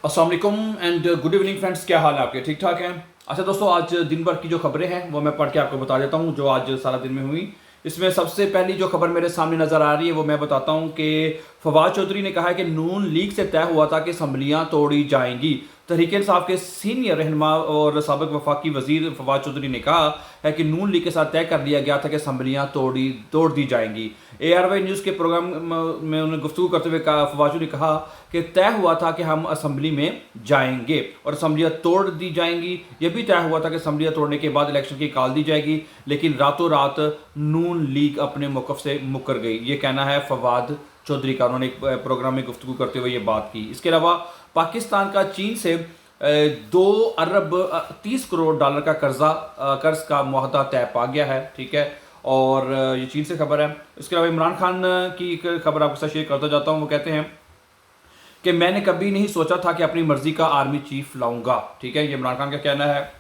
अस्सलाम वालेकुम and good evening friends, क्या हाल है आपके? ठीक ठाक हैं? अच्छा दोस्तों, आज दिन भर की जो खबरें हैं वो मैं पढ़ के आपको बता देता हूं जो आज सारा दिन में हुई। इसमें सबसे पहली जो खबर मेरे सामने नजर आ रही है वो मैं बताता हूं कि फवाद चौधरी ने कहा है कि नून लीग से तय हुआ था कि असम्बलियां तोड़ी जाएंगी। तहरीक इंसाफ के सीनियर रहनुमा और साबिक वफाकी वजीर फवाद चौधरी ने कहा है कि नून लीग के साथ तय कर लिया गया था कि असम्बलियां तोड़ दी जाएंगी। ARY न्यूज़ के प्रोग्राम में उन्होंने गुफ्तगू करते हुए कहा, फवाद चौधरी ने कहा कि तय हुआ था कि हम असम्बली में जाएंगे और असम्बलियां तोड़ दी जाएंगी। यह भी तय हुआ था कि असम्बलियां तोड़ने के बाद इलेक्शन की कॉल दी जाएगी, लेकिन रातों रात नून लीग अपने मौक़िफ़ से मुकर गई। ये कहना है फवाद चौधरी का। उन्होंने एक प्रोग्राम में गुफ्तगू करते हुए ये बात की। इसके अलावा पाकिस्तान का चीन से 2 अरब 30 करोड़ डॉलर का कर्ज का मुआहदा तय पा गया है। ठीक है, और ये चीन से खबर है। इसके अलावा इमरान खान की एक खबर आपके साथ शेयर करता जाता हूँ। वो कहते हैं कि मैंने कभी नहीं सोचा था कि अपनी मर्जी का आर्मी चीफ लाऊंगा। ठीक है, ये इमरान खान का कहना है।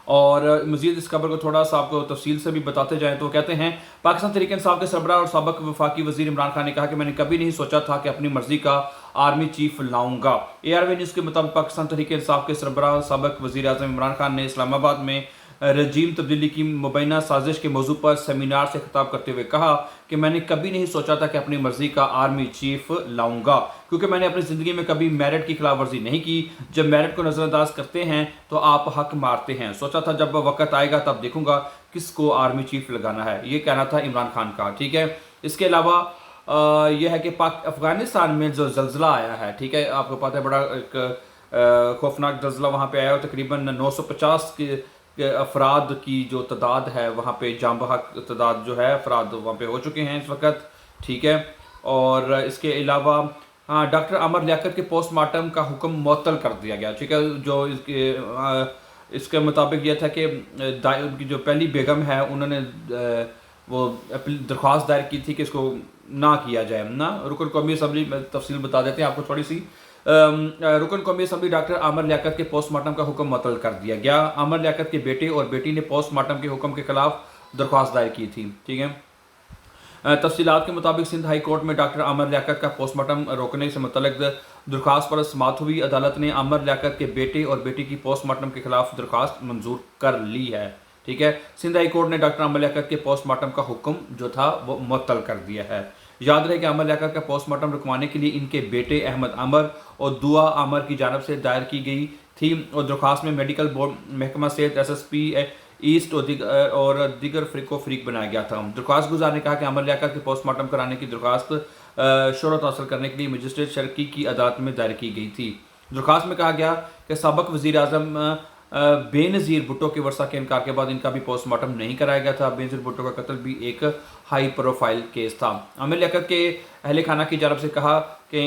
और मजीद इस खबर को थोड़ा सा आपको तफसील से भी बताते जाएं तो कहते हैं, पाकिस्तान तहरीक इंसाफ के सरबराह और साबिक वफाकी वजीर इमरान खान ने कहा कि मैंने कभी नहीं सोचा था कि अपनी मर्जी का आर्मी चीफ लाऊंगा। ARY न्यूज़ के मुताबिक पाकिस्तान तहरीक इंसाफ के सरबराह साबिक वजीर आजम इमरान खान ने इस्लामाबाद में रजीम तब्दीली की मुबैना साजिश के मौजू पर सेमिनार से खिताब करते हुए कहा कि मैंने कभी नहीं सोचा था कि अपनी मर्जी का आर्मी चीफ लाऊंगा, क्योंकि मैंने अपनी ज़िंदगी में कभी मेरिट की खिलाफ वर्जी नहीं की। जब मेरिट को नज़रअंदाज करते हैं तो आप हक मारते हैं। सोचा था जब वक्त आएगा तब देखूंगा किसको आर्मी चीफ लगाना है। ये कहना था इमरान खान का। ठीक है, इसके अलावा यह है कि अफगानिस्तान में जो जल्जला आया है, ठीक है, आपको पता है बड़ा एक खौफनाक जल्जला वहाँ पे आया और तकरीबन 950 के अफराद की जो तादाद है वहाँ पे जाम बहक तादाद जो है अफराद वहाँ पे हो चुके हैं इस वक्त। ठीक है, और इसके अलावा हाँ, डॉक्टर अमर लियाकत के पोस्टमार्टम का हुक्म मुअत्तल कर दिया गया। ठीक है, जो इसके मुताबिक यह था कि उनकी जो पहली बेगम है उन्होंने वो दरख्वास्त दायर की थी कि इसको ना किया जाए ना। रुकन कौमी असम्बली में तफसील बता देते हैं आपको थोड़ी सी। रुकन कौमी असम्बली डॉक्टर आमर लियाकत के पोस्टमार्टम का हुक्म मुअत्तल कर दिया गया। आमर लियाकत के बेटे और बेटी ने पोस्टमार्टम के हुक्म के खिलाफ दरख्वास्त दायर की थी। ठीक है, तफसीलात के मुताबिक सिंध हाई कोर्ट में डॉक्टर आमर लियाकत का पोस्टमार्टम रोकने से मुतल्लिक दरख्वास्त पर समाअत हुई। अदालत ने आमर लियाकत के बेटे और बेटी की पोस्टमार्टम के खिलाफ दरख्वास्त मंजूर कर ली है। ठीक है, सिंध हाई कोर्ट ने डॉक्टर आमर लियाकत के पोस्टमार्टम का हुक्म जो था वो मुअत्तल कर दिया है। याद रहे कि आमर लियाकत का पोस्टमार्टम रुकवाने के लिए इनके बेटे अहमद आमर और दुआ आमर की जानब से दायर की गई थी और दरख्वास्त में मेडिकल बोर्ड, महकमा सेहत, SSP ईस्ट और दीगर फ़रीक बनाया गया था। दरख्वास्त गुजार ने कहा कि आमर लियाकत के पोस्टमार्टम कराने की दरख्वास्त शोहरत हासिल करने के लिए मजिस्ट्रेट शर्की की अदालत में दायर की गई थी। दरख्वास्त में कहा गया कि साबिक वज़ीर आज़म बेनज़ीर भुट्टो के वर्षा के इनकार के बाद इनका भी पोस्टमार्टम नहीं कराया गया था। बेनज़ीर भुट्टो का कत्ल भी एक हाई प्रोफाइल केस था। आमिर लियाकत के अहले खाना की जानब से कहा कि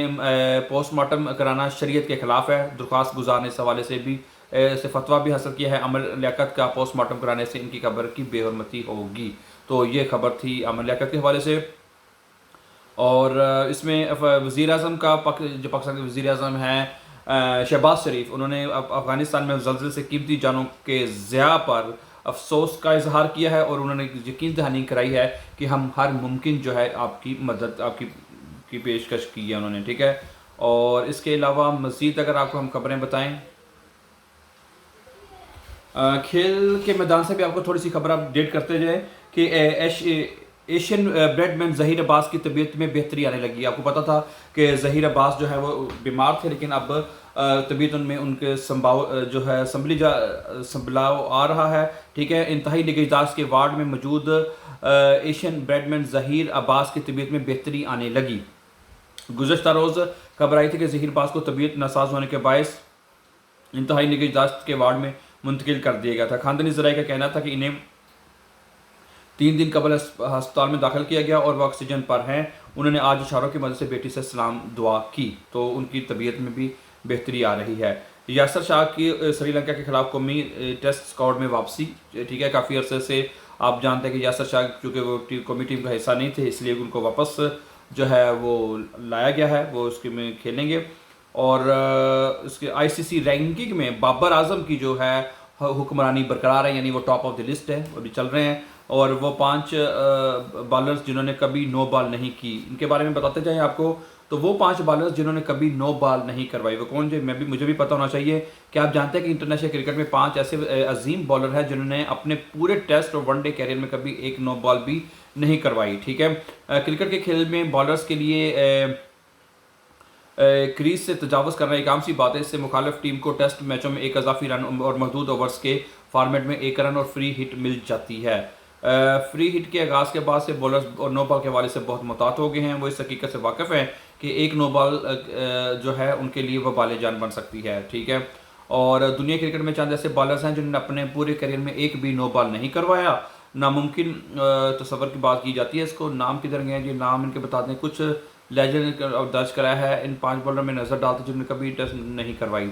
पोस्टमार्टम कराना शरीयत के खिलाफ है। दरख्वास्त गुजार ने इस हवाले से भी से फतवा भी हासिल किया है, आमिर लियाकत का पोस्टमार्टम कराने से इनकी खबर की बेहरमती होगी। तो ये खबर थी आमिर लियाकत के हवाले से। और इसमें वज़ीर आज़म का जो पाकिस्तान के वज़ीर आज़म हैं शहबाज शरीफ, उन्होंने अफ़गानिस्तान में जल्ज़ले से कीमती जानों के ज़िया पर अफसोस का इजहार किया है और उन्होंने यकीन दहानी कराई है कि हम हर मुमकिन जो है आपकी मदद की पेशकश की है उन्होंने। ठीक है, और इसके अलावा मज़ीद अगर आपको हम खबरें बताएं, खेल के मैदान से भी आपको थोड़ी सी खबर अपडेट करते जाए कि एशियन ब्रेडमैन ज़हीर अब्बास की तबीयत में बेहतरी आने लगी। आपको पता था कि ज़हीर अब्बास जो है वो बीमार थे, लेकिन अब तबीयत उनमें उनके संभलाव आ रहा है। ठीक है, इंतहाई निगहदाश्त के वार्ड में मौजूद एशियन ब्रेडमैन ज़हीर अब्बास की तबीयत में बेहतरी आने लगी। गुज़श्ता रोज़ खबर आई थी कि ज़हीर अब्बास को तबीयत नासाज होने के बायस इंतहाई निगहदाश्त के वार्ड में मुंतकिल कर दिया गया था। खानदानी ज़राए का कहना था कि इन्हें 3 दिन कबल अस्पताल में दाखिल किया गया और वह ऑक्सीजन पर हैं। उन्होंने आज इशारों की मदद से बेटी से सलाम दुआ की, तो उनकी तबीयत में भी बेहतरी आ रही है। यासर शाह की श्रीलंका के खिलाफ कौमी टेस्ट स्क्वाड में वापसी। ठीक है, काफ़ी अरसे से आप जानते हैं कि यासर शाह चूँकि वो कौमी टीम का हिस्सा नहीं थे, इसलिए उनको वापस जो है वो लाया गया है, वो उसके में खेलेंगे। और इसके ICC रैंकिंग में बाबर आजम की जो है हुक्मरानी बरकरार है, यानी वो टॉप ऑफ द लिस्ट है, अभी चल रहे हैं। और वो 5 बॉलर्स जिन्होंने कभी नो बॉल नहीं की, इनके बारे में बताते जाएं आपको। तो वो 5 बॉलर्स जिन्होंने कभी नो बॉल नहीं करवाई वो कौन जो मुझे भी पता होना चाहिए कि आप जानते हैं कि इंटरनेशनल क्रिकेट में 5 ऐसे अजीम बॉलर हैं जिन्होंने अपने पूरे टेस्ट और वनडे कैरियर में कभी एक नो बॉल भी नहीं करवाई, ठीक है। क्रिकेट के खेल में बॉलर्स के लिए क्रीज से तजावज़ करना एक आम सी बात है। इससे मुखालिफ टीम को टेस्ट मैचों में एक इजाफी रन और महदूद ओवर्स के फॉर्मेट में एक रन और फ्री हिट मिल जाती है। फ्री हिट के आगाज़ के बाद से बॉलर्स और नो बॉल के हवाले से बहुत मुतात हो गए हैं। वो इस हकीकत से वाकिफ़ हैं कि एक नो बॉल जो है उनके लिए वह बाले जान बन सकती है, ठीक है। और दुनिया क्रिकेट में चंद ऐसे बॉलर्स हैं जिन्होंने अपने पूरे करियर में एक भी नो बॉल नहीं करवाया। नामुमकिन तस्वर की बात की जाती है। इसको नाम किधर गए जी, नाम इनके बता दें। कुछ लेजेंड दर्ज कराया है इन 5 बॉलर में नज़र डालते जिन्होंने कभी टेस्ट नहीं करवाई।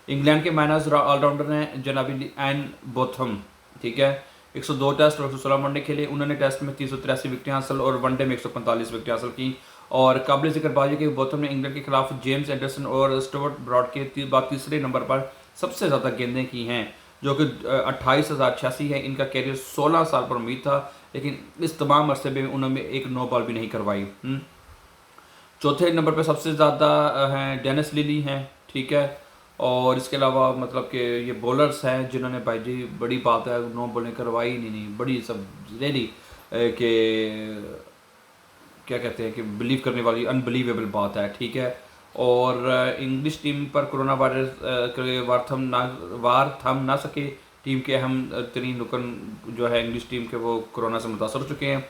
इंग्लैंड के माइनस ऑलराउंडर हैं जनाबी एन बोथम, ठीक है। 102 टेस्ट और 116 वनडे खेले। उन्होंने टेस्ट में 383 विकेटें हासिल और वनडे में 145 विकेटें हासिल की। और काबिल जिक्र बात है कि बोथम ने इंग्लैंड के खिलाफ जेम्स एंडरसन और स्टुअर्ट ब्रॉड के बाद तीसरे नंबर पर सबसे ज़्यादा गेंदें की हैं, जो कि 28,086 है। इनका कैरियर 16 साल पर उम्मीद था, लेकिन इस तमाम अरसे में उन्होंने एक नो बॉल भी नहीं करवाई। चौथे नंबर पर सबसे ज़्यादा हैं डेनिस लिली हैं, ठीक है। और इसके अलावा मतलब कि ये बॉलर्स हैं जिन्होंने भाई जी बड़ी बात है नो बॉलिंग करवाई नहीं बड़ी सब रियली कि क्या कहते हैं कि बिलीव करने वाली अनबिलीवेबल बात है, ठीक है। और इंग्लिश टीम पर कोरोना वायरस के वार थम ना सके। टीम के अहम तरीन रुकन जो है इंग्लिश टीम के वो कोरोना से मुतासर हो चुके हैं।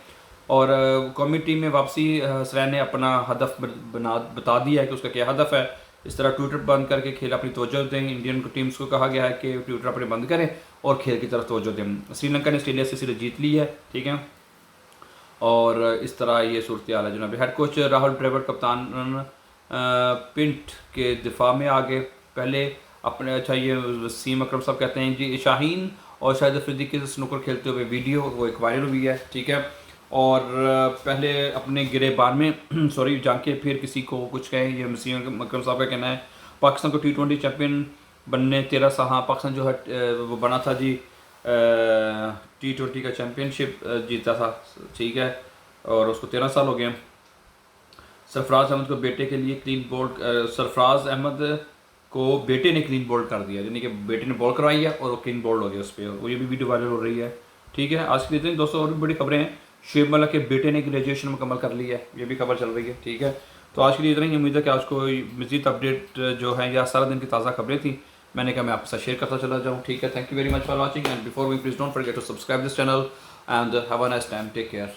और कौमी टीम में वापसी हसरैन ने अपना हदफ बता दिया है कि उसका क्या हदफ है। इस तरह ट्विटर बंद करके खेल अपनी तवज्जो दें। इंडियन टीम्स को कहा गया है कि ट्विटर अपने बंद करें और खेल की तरफ तवज्जो दें। श्रीलंका ने ऑस्ट्रेलिया से सीरीज जीत ली है, ठीक है। और इस तरह ये सूरत हाल है जनाब। हेड कोच राहुल द्रविड़ कप्तान पिंट के दिफा में आ गए। पहले अपने अच्छा ये वसीम अकरम साहब कहते हैं जी शाहीन और शाहिद अफरीदी के स्नूकर खेलते हुए वीडियो वो एक वायरल हुई है, ठीक है। और पहले अपने गिरेबान में सॉरी जाके फिर किसी को कुछ कहें, ये वसीम अकरम साहब का कहना है। पाकिस्तान को T20 चैम्पियन बनने 13 साल, हाँ पाकिस्तान जो है वो बना था जी T20 का चैम्पियनशिप जीता था, ठीक है। और उसको 13 साल हो गए। सरफराज अहमद को बेटे के लिए क्लीन बोल्ड सरफराज अहमद को बेटे ने क्लीन बोल्ड कर दिया, यानी कि बेटे ने बॉल करवाई है और वो क्लीन बोल्ड हो गया उस पर। वो ये भी वीडियो वायरल हो रही है, ठीक है। आज के लिए दोस्तों और भी बड़ी खबरें हैं। शुएब मलिक के बेटे ने ग्रेजुएशन मुकम्मल कर ली है, ये भी खबर चल रही है, ठीक है। तो आज के लिए इतना ही। उम्मीद है कि आज को मज़ीद अपडेट जो है या सारा दिन की ताज़ा खबरें थी मैंने कहा मैं आपके साथ शेयर करता चला जाऊँ, ठीक है। Thank you very much for watching and before we please don't forget to subscribe this channel and have a nice time, take care.